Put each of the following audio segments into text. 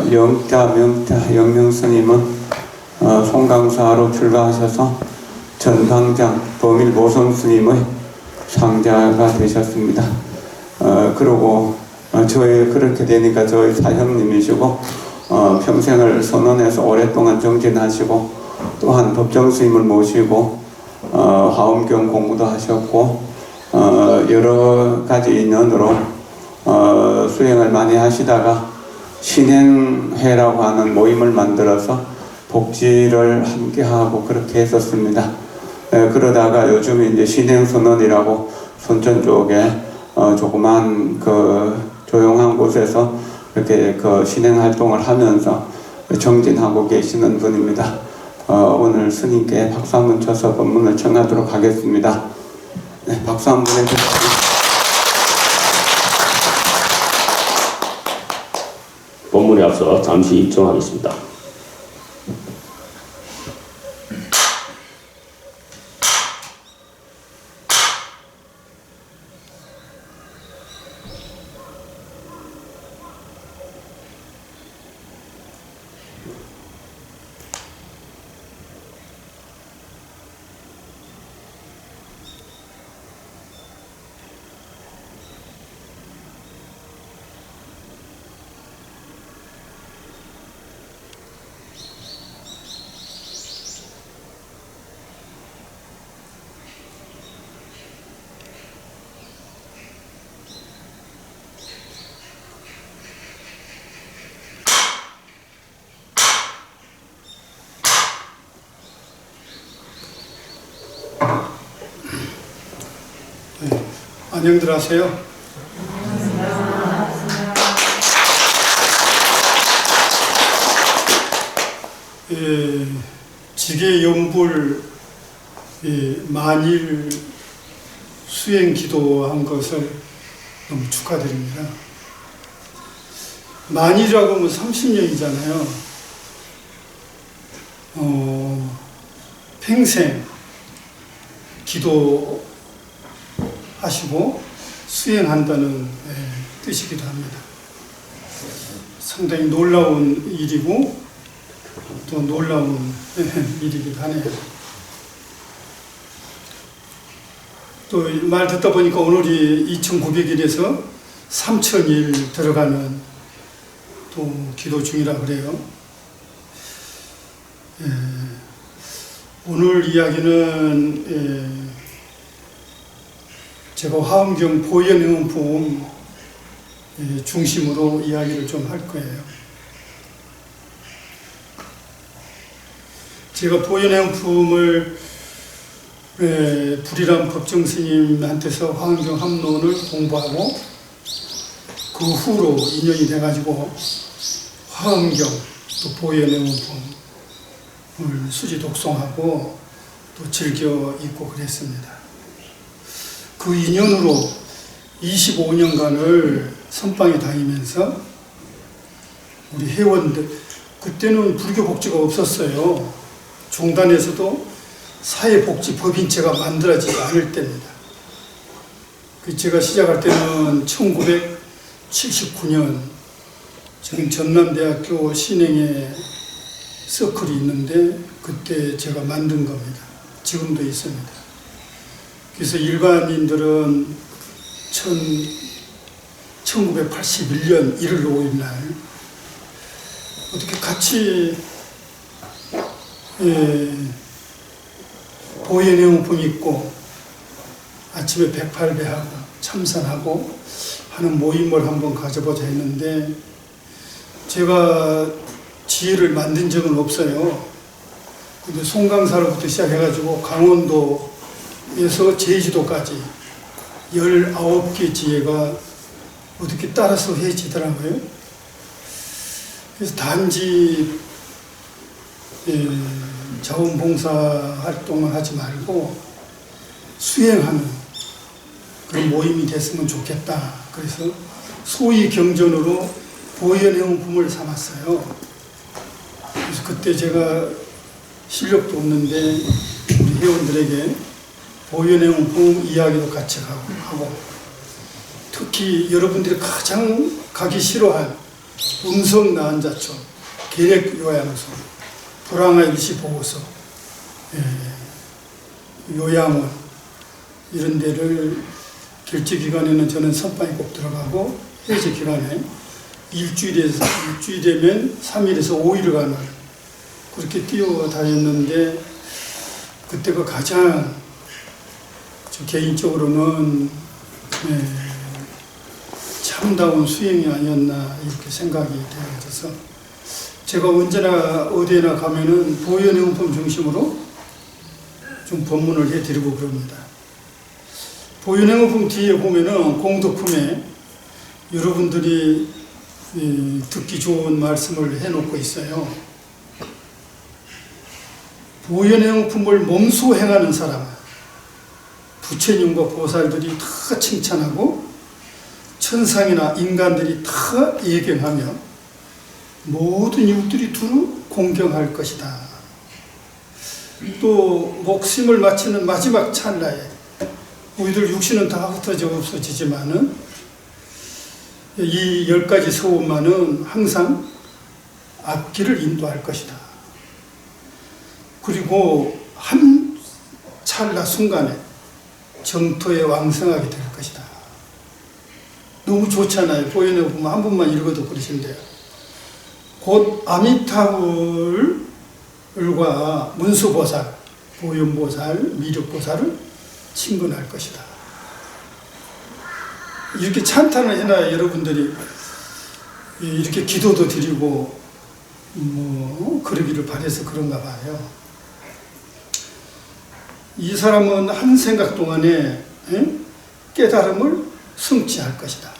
명자 영명스님은 송강사로 출가하셔서 전방장 범일 모성스님의 상자가 되셨습니다. 그리고 저희 그렇게 되니까 저희 사형님이시고 평생을 선언해서 오랫동안 정진하시고 또한 법정스님을 모시고 화엄경 공부도 하셨고 여러 가지 인연으로 수행을 많이 하시다가 신행회라고 하는 모임을 만들어서 복지를 함께하고 그렇게 했었습니다. 그러다가 요즘 이제 신행선언이라고 순천 쪽에 조그만 조용한 곳에서 이렇게 신행 활동을 하면서 정진하고 계시는 분입니다. 오늘 스님께 박수 한번 쳐서 법문을 청하도록 하겠습니다. 네, 박수 한번 해주세요. 법문에 앞서 잠시 입정하겠습니다. 안녕들 하세요. 지계연불 만일 수행 기도한 것을 너무 축하드립니다. 만일이라고 하면 30년이잖아요. 평생 기도 하시고 수행한다는 뜻이기도 합니다. 상당히 놀라운 일이고 또 놀라운 일이기도 하네요. 또 말 듣다 보니까 오늘이 2900일에서 3000일 들어가는 또 기도 중이라 그래요. 오늘 이야기는 제가 화엄경 보현행음품 중심으로 이야기를 좀 할 거예요. 제가 보현행음품을 불이람 법정스님한테서 화엄경 합론을 공부하고 그 후로 인연이 돼가지고 화엄경 또 보현행음품을 수지 독송하고 또 즐겨 읽고 그랬습니다. 그 인연으로 25년간을 선방에 다니면서 우리 회원들, 그때는 불교복지가 없었어요. 종단에서도 사회복지법인체가 만들어지지 않을 때입니다. 제가 시작할 때는 1979년 저는 전남대학교 신행에 서클이 있는데 그때 제가 만든 겁니다. 지금도 있습니다. 그래서 일반인들은 1981년 1월 5일 날 어떻게 같이 보현행음품 있고 아침에 108배하고 참선하고 하는 모임을 한번 가져보자 했는데 제가 지혜를 만든 적은 없어요. 근데 송강사로부터 시작해가지고 강원도에서 제주도까지 19개 지혜가 어떻게 따라서 해지더라고요. 그래서 단지 자원봉사 활동을 하지 말고 수행하는 그런 모임이 됐으면 좋겠다. 그래서 소위 경전으로 보현행음품을 삼았어요. 그래서 그때 제가 실력도 없는데 우리 회원들에게 보현행음품 이야기도 같이 하고 특히 여러분들이 가장 가기 싫어한 음성 나은자촌, 계획 요양소, 불황아 일시 보호소, 요양원 이런 데를 결제 기간에는 저는 선방에 꼭 들어가고 해제 기간에 일주일 되면 3일에서 5일간을 그렇게 뛰어다녔는데 그때가 가장 저 개인적으로는 참다운 수행이 아니었나 이렇게 생각이 되어져서 제가 언제나 어디에나 가면은 보현의용품 중심으로 좀 법문을 해드리고 그럽니다. 보현의용품 뒤에 보면은 공덕품에 여러분들이 듣기 좋은 말씀을 해놓고 있어요. 보현의용품을 몸소 행하는 사람, 부처님과 보살들이 다 칭찬하고 천상이나 인간들이 다 예경하며 모든 이웃들이 두루 공경할 것이다. 또 목숨을 마치는 마지막 찰나에 우리들 육신은 다 흩어져 없어지지만은 이 10가지 소원만은 항상 앞길을 인도할 것이다. 그리고 한 찰나 순간에 정토에 왕성하게 될 것이다. 너무 좋잖아요. 보현에 보면 한 번만 읽어도 그러신데요. 곧 아미타불과 문수보살, 보현보살, 미륵보살을 친근할 것이다. 이렇게 찬탄을 해놔야 여러분들이 이렇게 기도도 드리고 그러기를 바라서 그런가 봐요. 이 사람은 한 생각 동안에 깨달음을 성취할 것이다.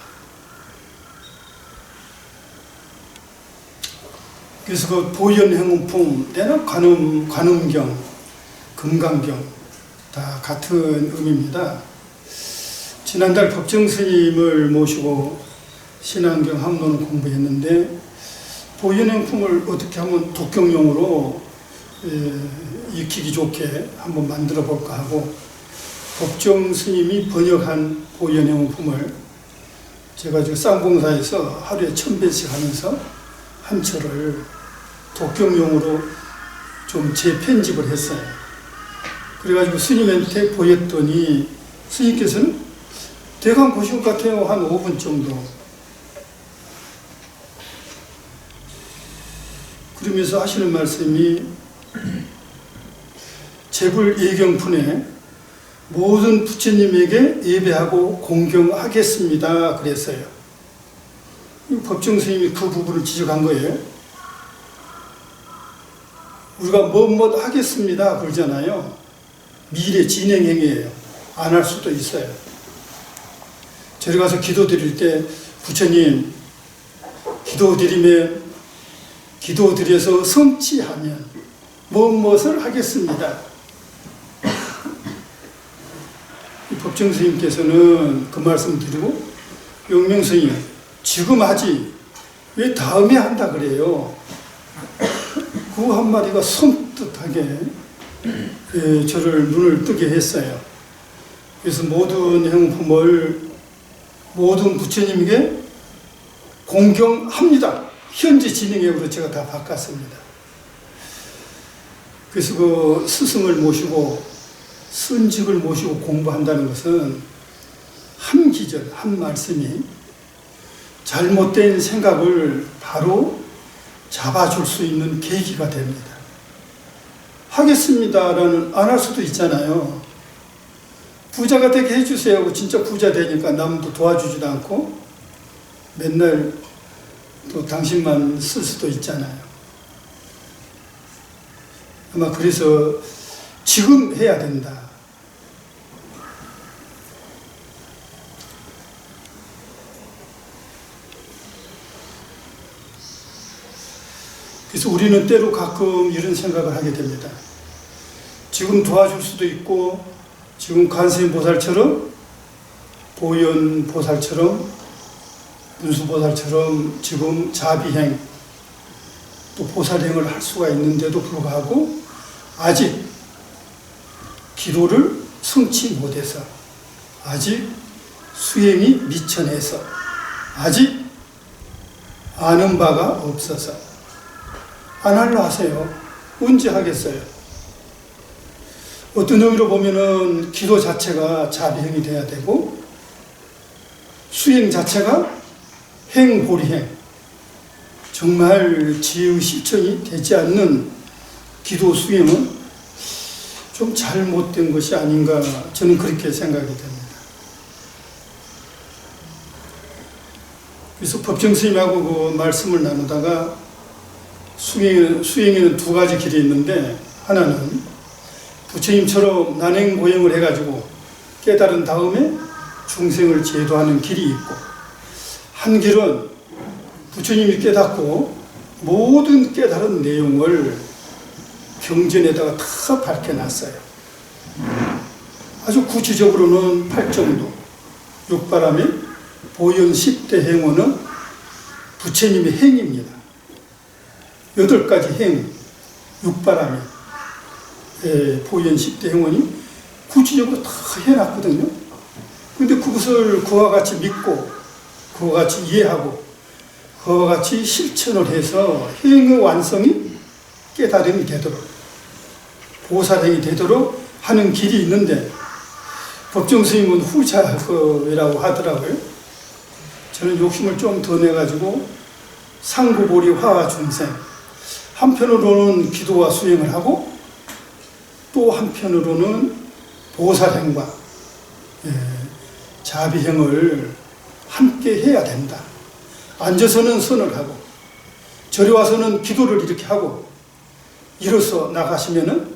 그래서 그 보현행음품 때는 관음경, 금강경 다 같은 의미입니다. 지난달 법정스님을 모시고 신안경 함론을 공부했는데 보현행품을 어떻게 하면 독경용으로 익히기 좋게 한번 만들어 볼까 하고 법정스님이 번역한 보현행품을 제가 지금 쌍봉사에서 하루에 1000배씩 하면서 한 철을 독경용으로 좀 재편집을 했어요. 그래가지고 스님한테 보였더니 스님께서는 대강 보실 것 같아요. 한 5분 정도. 그러면서 하시는 말씀이 제불 예경푼에 모든 부처님에게 예배하고 공경하겠습니다. 그랬어요. 법정스님이 그 부분을 지적한 거예요. 우리가 뭐뭐 하겠습니다 그러잖아요. 미래 진행행위예요. 안 할 수도 있어요. 저리 가서 기도 드릴 때 부처님 기도 드려서 성취하면 무엇을 하겠습니다. 법정스님께서는 그 말씀 드리고 용명스님 지금 하지 왜 다음에 한다 그래요. 그 한마디가 손뜻하게 저를 눈을 뜨게 했어요. 그래서 모든 행품을 모든 부처님에게 공경합니다. 현재 진행형으로 제가 다 바꿨습니다. 그래서 그 스승을 모시고 선직을 모시고 공부한다는 것은 한 기절, 한 말씀이 잘못된 생각을 바로 잡아줄 수 있는 계기가 됩니다. 하겠습니다라는 안 할 수도 있잖아요. 부자가 되게 해주세요 하고 진짜 부자 되니까 남도 도와주지도 않고 맨날 또 당신만 쓸 수도 있잖아요. 아마 그래서 지금 해야 된다. 그래서 우리는 때로 가끔 이런 생각을 하게 됩니다. 지금 도와줄 수도 있고 지금 관세음보살처럼 보현보살처럼 문수보살처럼 지금 자비행 또 보살행을 할 수가 있는데도 불구하고 아직 기도를 성취 못해서 아직 수행이 미천해서 아직 아는 바가 없어서. 안 하려 하세요. 언제 하겠어요? 어떤 의미로 보면은 기도 자체가 자비행이 돼야 되고 수행 자체가 행보리행, 정말 지의 실천이 되지 않는 기도 수행은 좀 잘못된 것이 아닌가, 저는 그렇게 생각이 됩니다. 그래서 법정 스님하고 그 말씀을 나누다가 수행에는 두 가지 길이 있는데, 하나는 부처님처럼 난행보행을 해가지고 깨달은 다음에 중생을 제도하는 길이 있고, 한 길은 부처님이 깨닫고 모든 깨달은 내용을 경전에다가 다 밝혀놨어요. 아주 구체적으로는 팔정도, 육바람의 보현 10대 행원은 부처님의 행입니다. 8가지 행, 육바람의 보현 10대 행원이 구체적으로 다 해놨거든요. 근데 그것을 그와 같이 믿고, 그와 같이 이해하고, 그와 같이 실천을 해서 행의 완성이 깨달음이 되도록, 보살행이 되도록 하는 길이 있는데, 법정 스님은 후자이라고 하더라고요. 저는 욕심을 좀 더 내가지고 상구보리 화화 중생, 한편으로는 기도와 수행을 하고 또 한편으로는 보살행과 자비행을 함께 해야 된다. 앉아서는 선을 하고 절에 와서는 기도를 이렇게 하고 일어서 나가시면은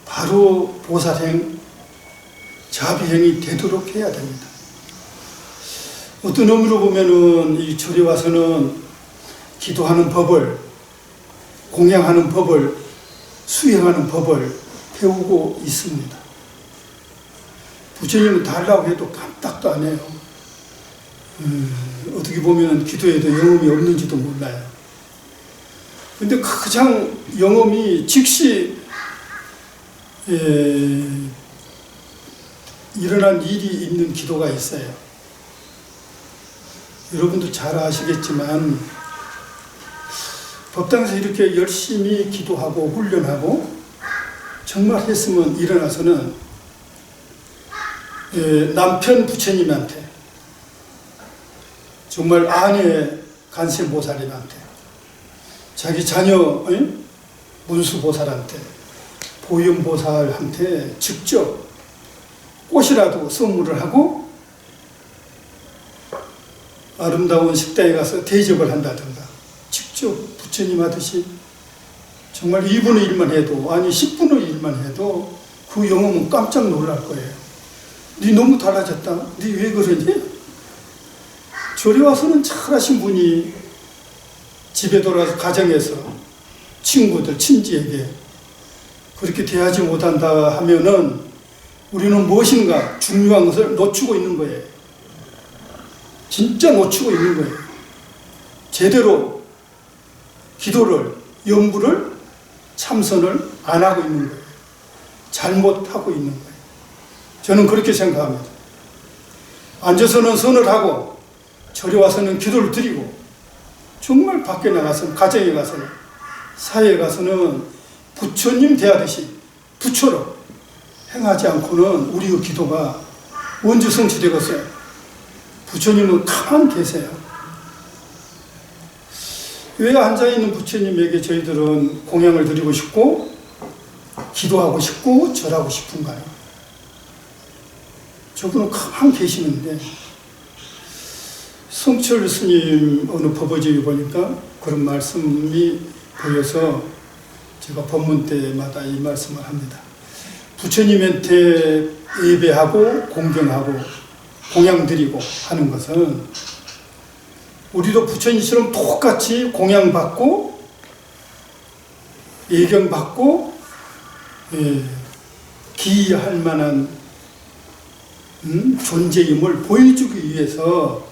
바로 보살행, 자비행이 되도록 해야 됩니다. 어떤 의미로 보면은 이 절에 와서는 기도하는 법을, 공양하는 법을, 수행하는 법을 배우고 있습니다. 부처님은 달라고 해도 깜짝도 안 해요. 어떻게 보면 기도에도 영험이 없는지도 몰라요. 근데 가장 영험이 즉시 일어난 일이 있는 기도가 있어요. 여러분도 잘 아시겠지만 법당에서 이렇게 열심히 기도하고 훈련하고 정말 했으면 일어나서는 남편 부처님한테, 정말 아내 간세보살님한테, 자기 자녀 문수보살한테, 보현보살한테 직접 꽃이라도 선물을 하고 아름다운 식당에 가서 대접을 한다든가, 직접 부처님 하듯이 정말 2분의 1만 해도, 아니 10분의 1만 해도 그 영혼은 깜짝 놀랄 거예요. 네 너무 달라졌다. 네 왜 그러니? 절에 와서는 잘하신 분이 집에 돌아서 가정에서 친구들, 친지에게 그렇게 대하지 못한다 하면은 우리는 무엇인가 중요한 것을 놓치고 있는 거예요. 진짜 놓치고 있는 거예요. 제대로 기도를, 염불을, 참선을 안 하고 있는 거예요. 잘못하고 있는 거예요. 저는 그렇게 생각합니다. 앉아서는 선을 하고 절에 와서는 기도를 드리고, 정말 밖에 나가서는, 가정에 가서는, 사회에 가서는 부처님 대하듯이 부처로 행하지 않고는 우리의 기도가 언제 성취되겠어요? 부처님은 가만 계세요. 왜 앉아있는 부처님에게 저희들은 공양을 드리고 싶고 기도하고 싶고 절하고 싶은가요? 저분은 가만 계시는데, 성철 스님 어느 법어지에 보니까 그런 말씀이 보여서 제가 법문 때마다 이 말씀을 합니다. 부처님한테 예배하고 공경하고 공양드리고 하는 것은 우리도 부처님처럼 똑같이 공양받고 예경받고 기할 만한 존재임을 보여주기 위해서,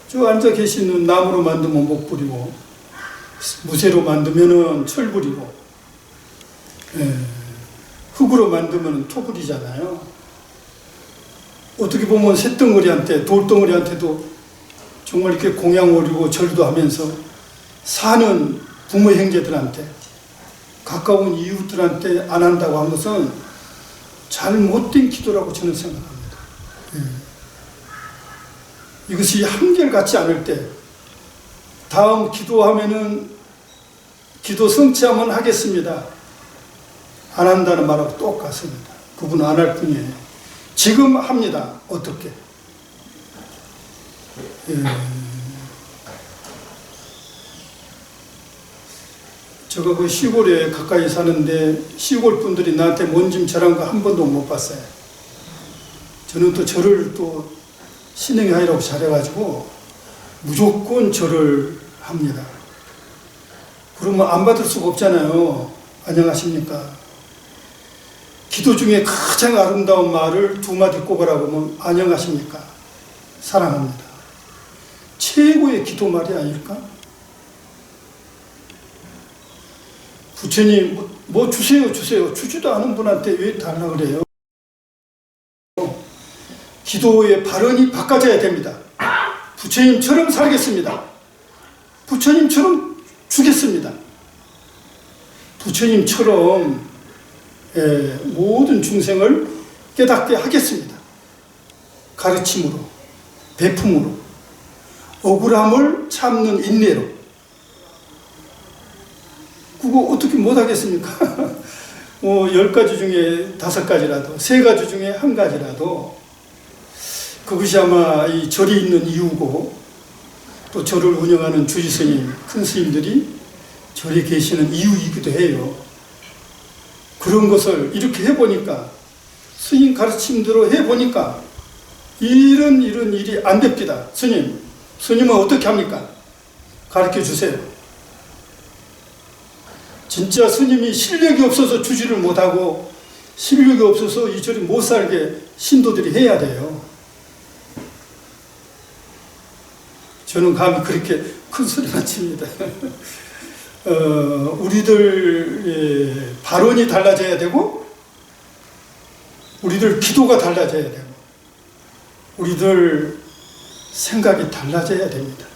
저 앉아 계시는 나무로 만들면 목 부리고 무쇠로 만들면 철 부리고 흙으로 만들면 토 부리잖아요. 어떻게 보면 쇳덩어리한테, 돌덩어리한테도 정말 이렇게 공양 오리고 절도 하면서 사는 부모 형제들한테, 가까운 이웃들한테 안 한다고 한 것은 잘못된 기도라고 저는 생각합니다. 이것이 한결같지 않을 때 다음 기도하면은 기도 성취하면 하겠습니다, 안 한다는 말하고 똑같습니다. 그분은 안 할 뿐이에요. 지금 합니다. 어떻게? 제가 그 시골에 가까이 사는데 시골 분들이 나한테 뭔짐 절한 거 한 번도 못 봤어요. 저는 또 절을 또 신행하라고 잘해가지고 무조건 절을 합니다. 그러면 안 받을 수가 없잖아요. 안녕하십니까. 기도 중에 가장 아름다운 말을 두 마디 꼽으라고 하면 안녕하십니까, 사랑합니다. 최고의 기도 말이 아닐까? 부처님 뭐 주세요 주지도 않은 분한테 왜 달라고 그래요? 기도의 발언이 바꿔져야 됩니다. 부처님처럼 살겠습니다. 부처님처럼 주겠습니다. 부처님처럼 모든 중생을 깨닫게 하겠습니다. 가르침으로, 배품으로, 억울함을 참는 인내로. 그거 어떻게 못하겠습니까? 10가지 중에 5가지라도, 3가지 중에 1가지라도, 그것이 아마 이 절이 있는 이유고, 또 절을 운영하는 주지스님, 큰 스님들이 절에 계시는 이유이기도 해요. 그런 것을 이렇게 해보니까, 스님 가르침대로 해보니까 이런 일이 안 됩니다. 스님은 어떻게 합니까? 가르쳐 주세요. 진짜 스님이 실력이 없어서 주지를 못하고 실력이 없어서 이 절이 못 살게 신도들이 해야 돼요. 저는 감히 그렇게 큰 소리만 칩니다. 우리들 발언이 달라져야 되고, 우리들 기도가 달라져야 되고, 우리들 생각이 달라져야 됩니다.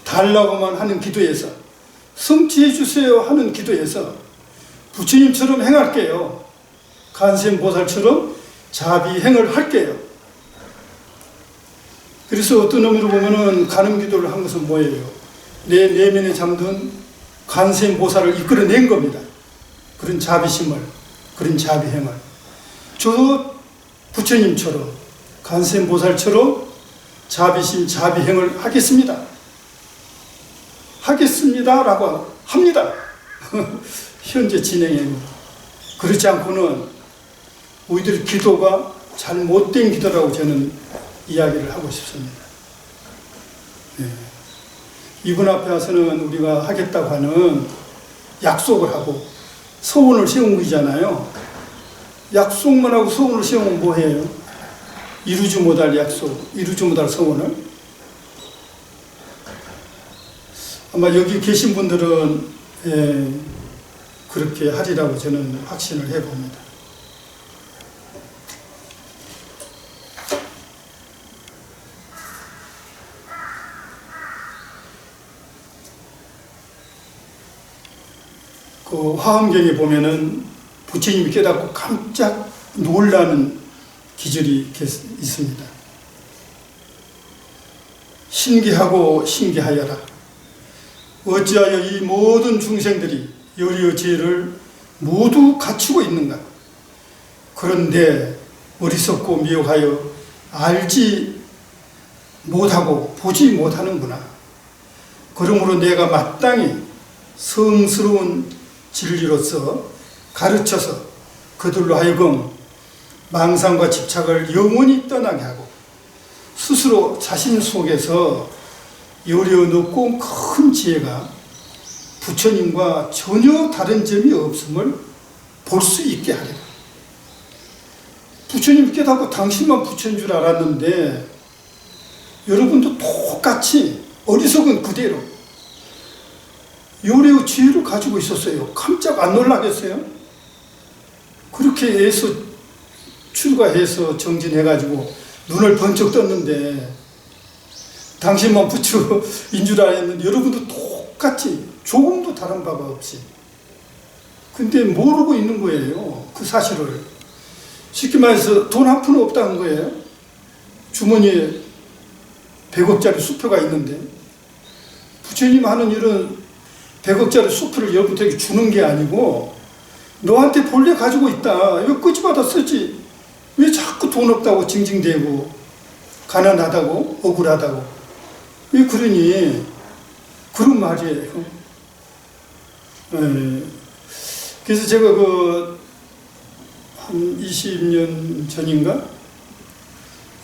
달라고만 하는 기도에서, 성취해 주세요 하는 기도에서 부처님처럼 행할게요, 간센보살처럼 자비행을 할게요. 그래서 어떤 의미로 보면은 간음기도를 한 것은 뭐예요? 내 내면에 잠든 간센보살을 이끌어낸 겁니다. 그런 자비심을, 그런 자비행을. 저 부처님처럼, 간센보살처럼 자비심, 자비행을 하겠습니다. 하겠습니다라고 합니다. 현재 진행형입니다. 그렇지 않고는 우리들 기도가 잘못된 기도라고 저는 이야기를 하고 싶습니다. 이분 앞에 와서는 우리가 하겠다고 하는 약속을 하고 소원을 세운 것이잖아요. 약속만 하고 소원을 세우면 뭐해요? 이루지 못할 약속, 이루지 못할 소원을. 아마 여기 계신 분들은 그렇게 하리라고 저는 확신을 해봅니다. 그 화엄경에 보면은 부처님이 깨닫고 깜짝 놀라는 기절이 있습니다. 신기하고 신기하여라. 어찌하여 이 모든 중생들이 여리의 죄를 모두 갖추고 있는가? 그런데 어리석고 미혹하여 알지 못하고 보지 못하는구나. 그러므로 내가 마땅히 성스러운 진리로서 가르쳐서 그들로 하여금 망상과 집착을 영원히 떠나게 하고 스스로 자신 속에서 요리어 높고 큰 지혜가 부처님과 전혀 다른 점이 없음을 볼 수 있게 하리라. 부처님 깨닫고 당신만 부처인 줄 알았는데 여러분도 똑같이 어리석은 그대로 요리의 지혜를 가지고 있었어요. 깜짝 안 놀라겠어요? 그렇게 해서 출가해서 정진해가지고 눈을 번쩍 떴는데 당신만 부처인 줄 알았는데 여러분도 똑같이 조금도 다른 바가 없이. 근데 모르고 있는 거예요. 그 사실을. 쉽게 말해서 돈 한 푼 없다는 거예요. 주머니에 100억짜리 수표가 있는데 부처님 하는 일은 100억짜리 수표를 여러분에게 주는 게 아니고 너한테 본래 가지고 있다. 이거 끄집어다 쓰지. 왜 자꾸 돈 없다고 징징대고 가난하다고 억울하다고. 왜 그러니? 그런 말이에요. 그래서 제가 한 20년 전인가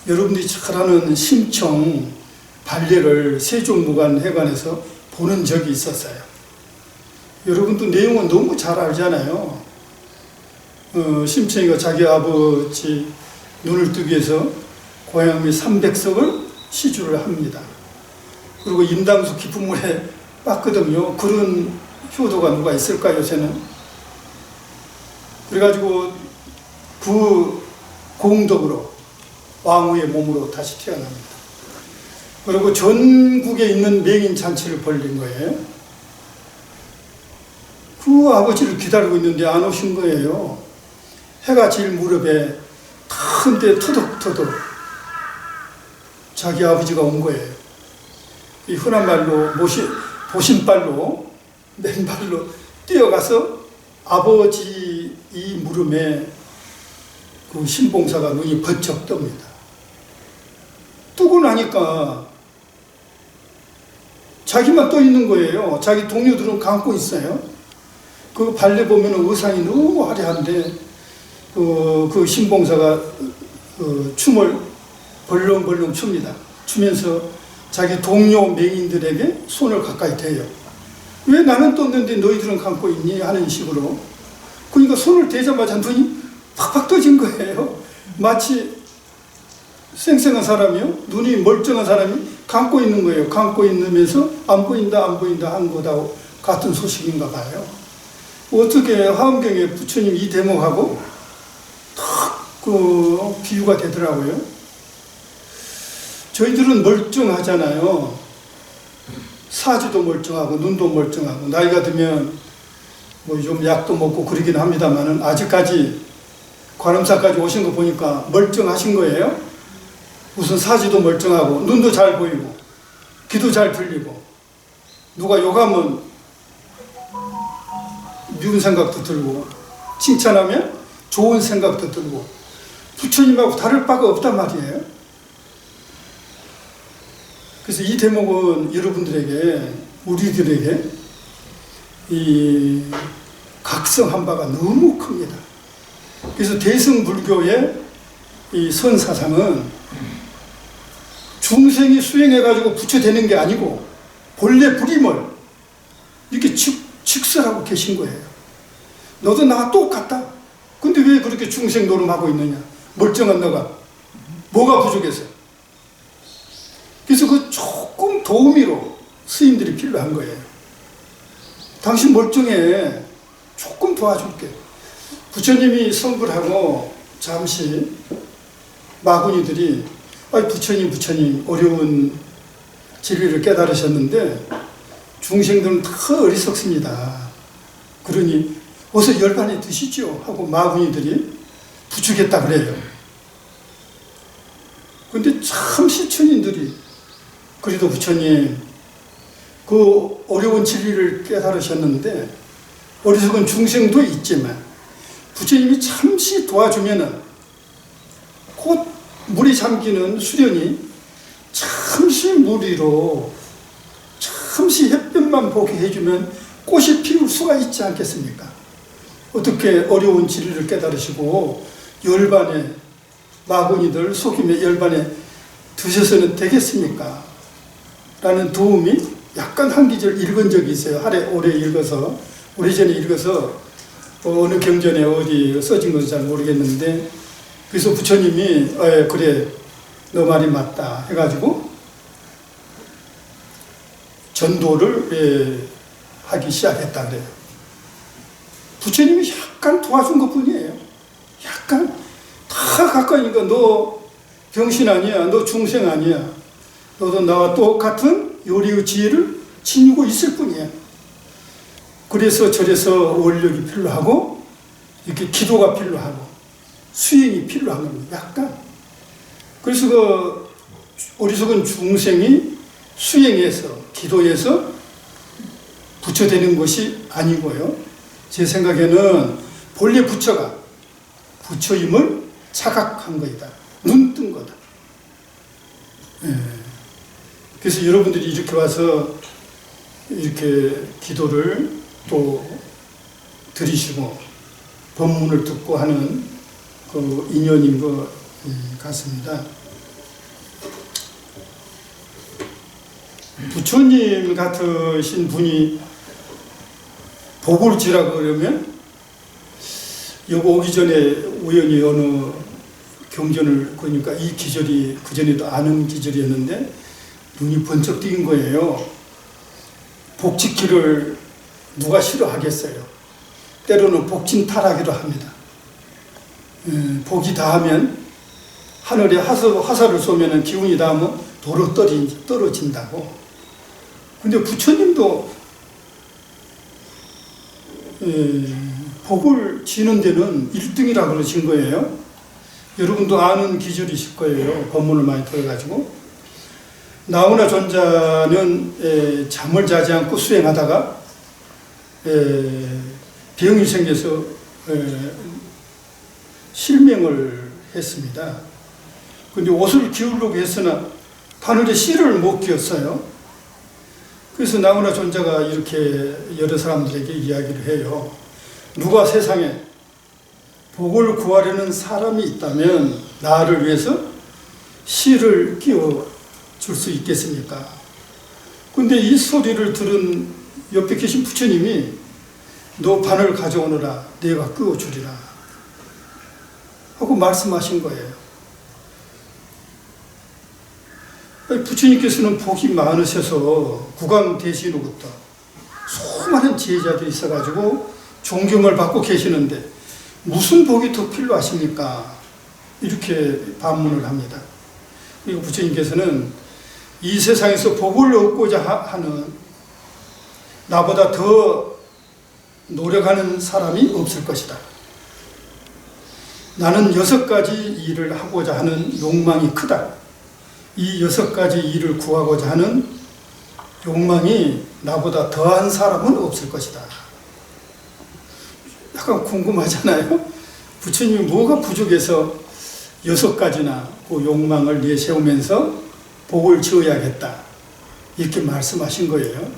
여러분들이 잘 아는 심청 발례를 세종무관회관에서 보는 적이 있었어요. 여러분도 내용은 너무 잘 알잖아요. 심청이가 자기 아버지 눈을 뜨기 위해서 고향의 300석을 시주를 합니다. 그리고 임당수 깊은 물에 빠거든요. 그런 효도가 누가 있을까요, 요새는? 그래가지고 그 공덕으로 왕후의 몸으로 다시 태어납니다. 그리고 전국에 있는 맹인 잔치를 벌린 거예요. 그 아버지를 기다리고 있는데 안 오신 거예요. 해가 질 무렵에 큰데 터덕터덕 자기 아버지가 온 거예요. 이 흔한 말로 보신발로 맨발로 뛰어가서 아버지 이 무릎에 그 신봉사가 눈이 번쩍 뜹니다. 뜨고 나니까 자기만 떠 있는 거예요. 자기 동료들은 감고 있어요. 그 발레 보면 의상이 너무 화려한데 그 신봉사가 춤을 벌렁벌렁 춥니다. 추면서 자기 동료 맹인들에게 손을 가까이 대요. 왜 나는 떴는데 너희들은 감고 있니? 하는 식으로. 그러니까 손을 대자마자 눈이 팍팍 떠진 거예요. 마치 쌩쌩한 사람이요. 눈이 멀쩡한 사람이 감고 있는 거예요. 감고 있으면서 안 보인다 안 보인다 한 거하고 같은 소식인가 봐요. 어떻게 화엄경에 부처님 이 대목하고 탁 비유가 되더라고요. 저희들은 멀쩡하잖아요. 사지도 멀쩡하고 눈도 멀쩡하고 나이가 들면 뭐 좀 약도 먹고 그러긴 합니다만은 아직까지 관음사까지 오신 거 보니까 멀쩡하신 거예요. 우선 사지도 멀쩡하고 눈도 잘 보이고 귀도 잘 들리고 누가 욕하면 미운 생각도 들고 칭찬하면 좋은 생각도 들고 부처님하고 다를 바가 없단 말이에요. 그래서 이 대목은 여러분들에게 우리들에게 이 각성한 바가 너무 큽니다. 그래서 대승불교의 이 선사상은 중생이 수행해가지고 부처되는 게 아니고 본래 불임을 이렇게 직설하고 계신 거예요. 너도 나와 똑같다. 근데 왜 그렇게 중생 노름하고 있느냐? 멀쩡한 너가 뭐가 부족해서? 그래서 그 조금 도우미로 스님들이 필요한 거예요. 당신 멀쩡해. 조금 도와줄게. 부처님이 성불하고 잠시 마구니들이 부처님 어려운 진리를 깨달으셨는데 중생들은 다 어리석습니다. 그러니 어서 열반에 드시죠 하고 마구니들이 부추겠다 그래요. 근데 참 시천인들이 그래도 부처님 그 어려운 진리를 깨달으셨는데 어리석은 중생도 있지만 부처님이 잠시 도와주면은 곧 물이 잠기는 수련이 잠시 물 위로 잠시 햇볕만 보게 해주면 꽃이 피울 수가 있지 않겠습니까? 어떻게 어려운 진리를 깨달으시고 열반에 마구니들 속임에 열반에 드셔서는 되겠습니까? 라는 도움이 약간 한 기절 읽은 적이 있어요. 오래 읽어서 오래전에 읽어서 어느 경전에 어디 써진 건지 잘 모르겠는데 그래서 부처님이 그래 너 말이 맞다 해가지고 전도를 하기 시작했다 그래요. 부처님이 약간 도와준 것 뿐이에요. 약간 다 가까이니까 너 병신 아니야, 너 중생 아니야, 너도 나와 똑같은 요리의 지혜를 지니고 있을 뿐이에요. 그래서 절에서 원력이 필요하고 이렇게 기도가 필요하고 수행이 필요한 겁니다. 약간. 그래서 그 어리석은 중생이 수행해서 기도해서 부처되는 것이 아니고요. 제 생각에는 본래 부처가 부처임을 착각한 거이다. 눈 뜬 거다. 예. 그래서 여러분들이 이렇게 와서 이렇게 기도를 또 드리시고 법문을 듣고 하는 그 인연인 것 같습니다. 부처님 같으신 분이 복을 지라고 그러면 여기 오기 전에 우연히 어느 경전을 보니까 이 기절이 그전에도 아는 기절이었는데 눈이 번쩍 띄인 거예요. 복짓기를 누가 싫어하겠어요. 때로는 복진탈하기도 합니다. 복이 닿으면 하늘에 화살을 쏘면 기운이 닿으면 도로 떨어진다고. 근데 부처님도 복을 지는 데는 1등이라 그러신 거예요. 여러분도 아는 기절이실 거예요. 법문을 많이 들어가지고. 나훈아 존자는 잠을 자지 않고 수행하다가 병이 생겨서 실명을 했습니다. 근데 옷을 기우려고 했으나 바늘에 실을 못 끼웠어요. 그래서 나훈아 존자가 이렇게 여러 사람들에게 이야기를 해요. 누가 세상에 복을 구하려는 사람이 있다면 나를 위해서 실을 끼워 줄 수 있겠습니까? 근데 이 소리를 들은 옆에 계신 부처님이 너 바늘 가져오너라 내가 끼워 주리라 하고 말씀하신 거예요. 부처님께서는 복이 많으셔서 구강대신으로부터 수많은 제자들이 있어가지고 존경을 받고 계시는데 무슨 복이 더 필요하십니까? 이렇게 반문을 합니다. 그리고 부처님께서는 이 세상에서 복을 얻고자 하는 나보다 더 노력하는 사람이 없을 것이다. 나는 6가지 일을 하고자 하는 욕망이 크다. 이 6가지 일을 구하고자 하는 욕망이 나보다 더한 사람은 없을 것이다. 약간 궁금하잖아요. 부처님이 뭐가 부족해서 6가지나 그 욕망을 내세우면서 복을 지어야겠다 이렇게 말씀하신 거예요.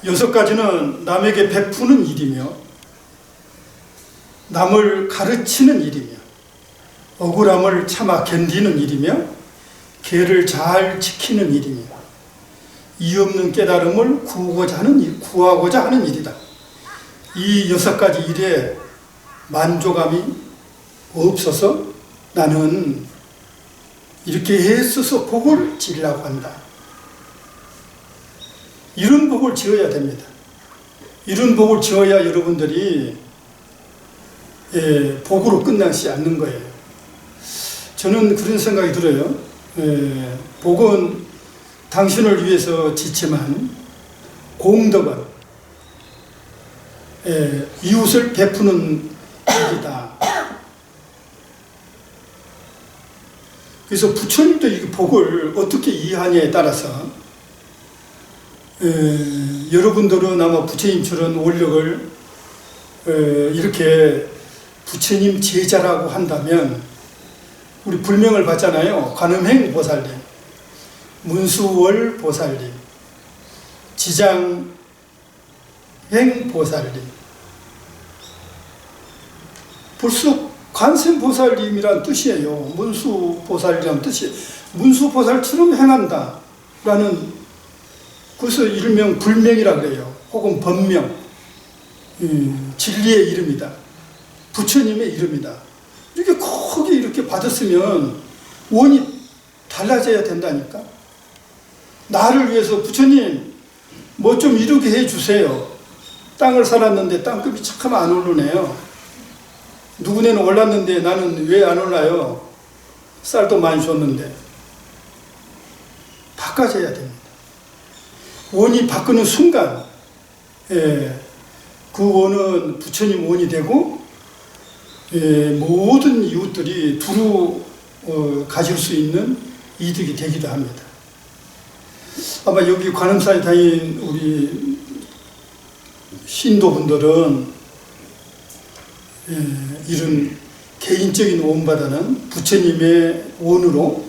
여섯 가지는 남에게 베푸는 일이며 남을 가르치는 일이며 억울함을 참아 견디는 일이며 계를 잘 지키는 일이며 이 없는 깨달음을 구하고자 하는 일이다. 이 6가지 일에 만족함이 없어서 나는 이렇게 애써서 복을 지으려고 한다. 이런 복을 지어야 됩니다. 이런 복을 지어야 여러분들이 복으로 끝나지 않는 거예요. 저는 그런 생각이 들어요. 복은 당신을 위해서 지지만 공덕은 이웃을 베푸는 일이다. 그래서 부처님도 이 복을 어떻게 이해하냐에 따라서 여러분들은 아마 부처님처럼 원력을 이렇게 부처님 제자라고 한다면 우리 불명을 받잖아요. 관음행 보살님, 문수월 보살님, 지장행 보살님. 벌써 관세음보살님이란 뜻이에요. 문수보살이란 뜻이에요. 문수보살처럼 행한다 라는, 그래서 일명 불명이라 그래요. 혹은 법명, 진리의 이름이다. 부처님의 이름이다. 이렇게 크게 이렇게 받았으면 원이 달라져야 된다니까. 나를 위해서 부처님 뭐 좀 이루게 해주세요. 땅을 살았는데 땅급이 참 안 오르네요. 누구네는 올랐는데 나는 왜 안 올라요? 쌀도 많이 줬는데. 바꿔줘야 됩니다. 원이 바꾸는 순간, 그 원은 부처님 원이 되고, 모든 이웃들이 두루 가질 수 있는 이득이 되기도 합니다. 아마 여기 관음사에 다닌 우리 신도분들은 이런 개인적인 원보다는 부처님의 원으로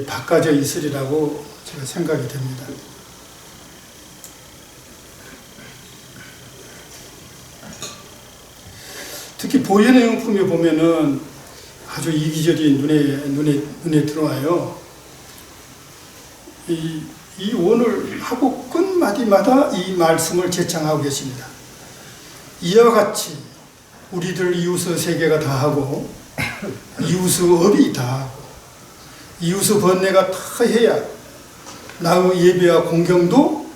바꿔져 있으리라고 제가 생각이 됩니다. 특히 보현의 용품에 보면은 아주 이기적이 눈에 들어와요. 이 원을 하고 끝마디마다 이 말씀을 제창하고 계십니다. 이와 같이 우리들 이웃의 세계가 다하고 이웃의 업이 다하고 이웃의 번뇌가 다 해야 나의 예배와 공경도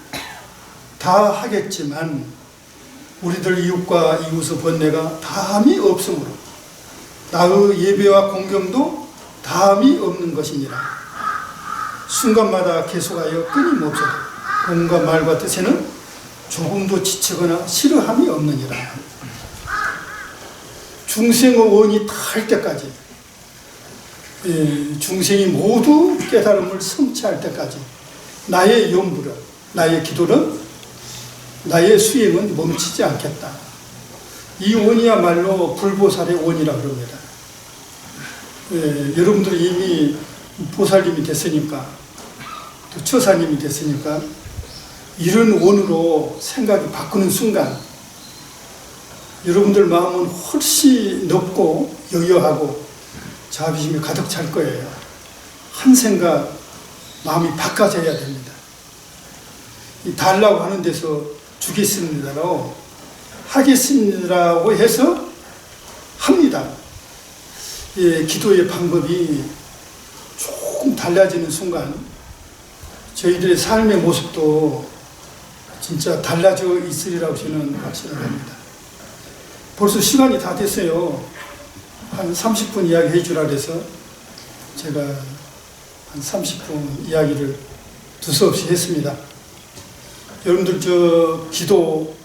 다 하겠지만 우리들 이웃과 이웃의 번뇌가 다함이 없으므로 나의 예배와 공경도 다함이 없는 것이니라. 순간마다 계속하여 끊임없어도 몸과 말과 뜻에는 조금도 지치거나 싫어함이 없느니라. 중생의 원이 다 할 때까지, 중생이 모두 깨달음을 성취할 때까지 나의 염불은, 나의 기도는, 나의 수행은 멈추지 않겠다. 이 원이야말로 불보살의 원이라 그럽니다. 여러분들이 이미 보살님이 됐으니까, 또 처사님이 됐으니까 이런 원으로 생각이 바꾸는 순간 여러분들 마음은 훨씬 넓고 여여하고 자비심이 가득 찰 거예요. 한 생각 마음이 바꿔져야 됩니다. 이 달라고 하는 데서 주겠습니다라고 하겠습니다라고 해서 합니다. 기도의 방법이 조금 달라지는 순간 저희들의 삶의 모습도 진짜 달라져 있으리라고 저는 확신을 합니다. 벌써 시간이 다 됐어요. 한 30분 이야기 해주라 그래서 제가 한 30분 이야기를 두서없이 했습니다. 여러분들 저 기도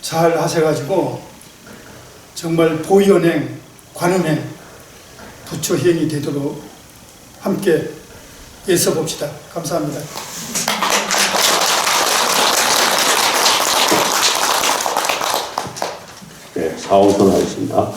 잘 하셔가지고 정말 보현행, 관음행, 부처행이 되도록 함께 애써봅시다. 감사합니다. 네, 사원선 하겠습니다.